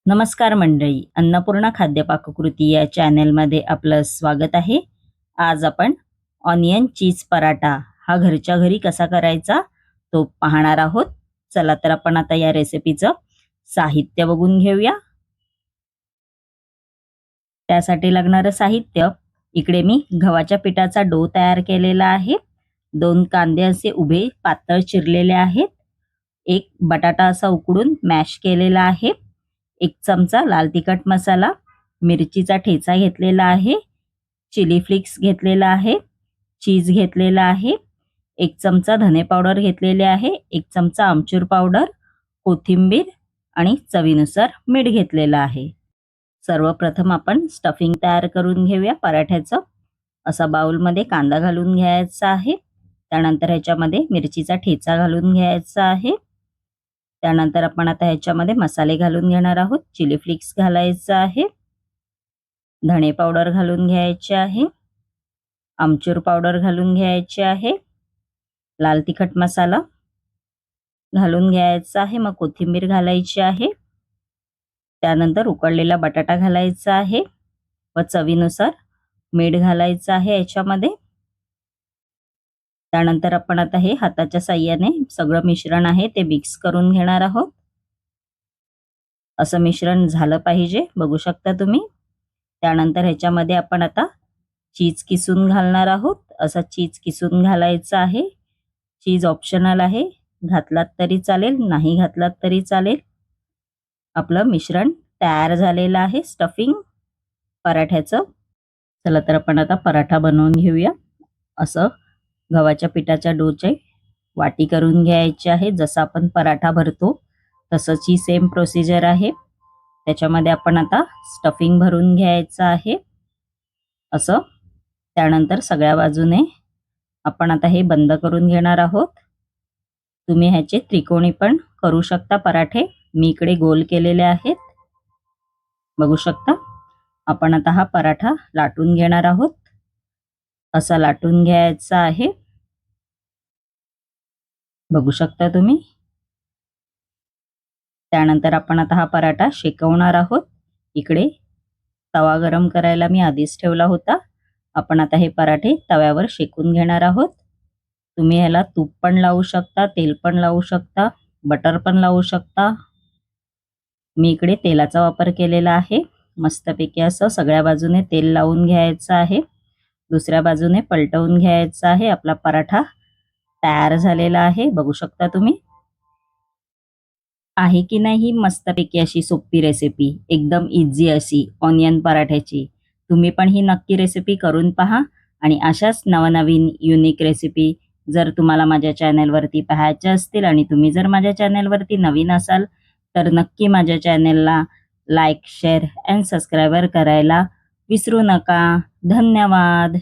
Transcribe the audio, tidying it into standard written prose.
नमस्कार मंडळी, अन्नपूर्णा खाद्य पाककृती या चॅनेलमध्ये आपलं स्वागत आहे. आज आपण ऑनियन चीज पराठा हा घरच्या घरी कसा करायचा तो पाहणार आहोत. चला तर आपण आता या रेसिपीचं साहित्य बघून घेऊया. त्यासाठी लागणारं साहित्य, इकडे मी गव्हाच्या पिठाचा डो तयार केलेला आहे. 2 कांदे असे उभे पातळ चिरलेले आहेत. 1 बटाटा असा उकडून मॅश केलेला आहे. 1 चमचा लाल तिखट मसाला, मिरचीचा ठेचा घेतलेला आहे, चिली फ्लेक्स घेतलेला आहे, चीज घेतलेला आहे, 1 चमचा धने पावडर घेतलेले आहे, 1 चमचा आमचूर पावडर, कोथिंबीर आणि चवीनुसार मीठ घेतलेलं आहे. सर्वप्रथम आपण स्टफिंग तयार करून घेऊया पराठ्याचं. असा बाउलमध्ये कांदा घालून घ्यायचा आहे. त्यानंतर ह्याच्यामध्ये मिरचीचा ठेचा घालून घ्यायचा आहे. त्यानंतर आपण आता ह्याच्यामध्ये मसाले घालून घेणार आहोत. चिली फ्लेक्स घालायचं आहे, धणे पावडर घालून घ्यायचे आहे, आमचूर पावडर घालून घ्यायचे आहे, लाल तिखट मसाला घालून घ्यायचा आहे, मग कोथिंबीर घालायची आहे. त्यानंतर उकडलेला बटाटा घालायचा आहे व चवीनुसार मीठ घालायचं आहे याच्यामध्ये. त्यानंतर आपण आता हे हाताच्या साहाय्याने सगळं मिश्रण आहे ते मिक्स करून घेणार आहोत. असं मिश्रण झालं पाहिजे, बघू शकता तुम्ही. त्यानंतर ह्याच्यामध्ये आपण आता चीज किसून घालणार आहोत. असा चीज किसून घालायचा आहे. चीज ऑप्शनल आहे, घातलात तरी चालेल, नाही घातलात तरी चालेल. आपलं मिश्रण तयार झालेलं आहे स्टफिंग पराठ्याचं. चला तर आपण आता पराठा बनवून घेऊया. असं गव्हाच्या पिठाच्या डोचे वाटी करून घ्यायची आहे. जसं आपण पराठा भरतो तसंच ही सेम प्रोसिजर आहे. त्याच्यामध्ये आपण आता स्टफिंग भरून घ्यायचं आहे असं. त्यानंतर सगळ्या बाजूने आपण आता हे बंद करून घेणार आहोत. तुम्ही ह्याचे त्रिकोणी पण करू शकता पराठे. मी इकडे गोल केलेले आहेत, बघू शकता. आपण आता हा पराठा लाटून घेणार आहोत. असा लाटून घ्यायचा आहे, बघू शकता तुम्ही. त्यानंतर आपण आता हा पराठा शेकवणार आहोत. इकडे तवा गरम करायला मी आधीच ठेवला होता. आपण आता हे पराठे तव्यावर शेकून घेणार आहोत. तुम्ही ह्याला तूप पण लावू शकता, तेल पण लावू शकता, बटर पण लावू शकता. मी इकडे तेलाचा वापर केलेला आहे. मस्तपैकी असं सगळ्या बाजूने तेल लावून घ्यायचं आहे. दुसऱ्या बाजूने पलटवून घ्यायचा आहे. आपला पराठा तयार झालेला आहे, बघू शकता तुम्ही. आहे की नाही मस्तपैकी अशी सोपी रेसिपी, एकदम इझी अशी ऑनियन पराठ्याची. तुम्ही पण ही नक्की रेसिपी करून पहा. आणि अशाच नवनवीन युनिक रेसिपी जर तुम्हाला माझ्या चॅनलवरती पाहायच्या असतील आणि तुम्ही जर माझ्या चॅनलवरती नवीन असाल तर नक्की माझ्या चॅनलला लाईक, शेअर अँड सबस्क्राईबर करायला विसरू नका. धन्यवाद.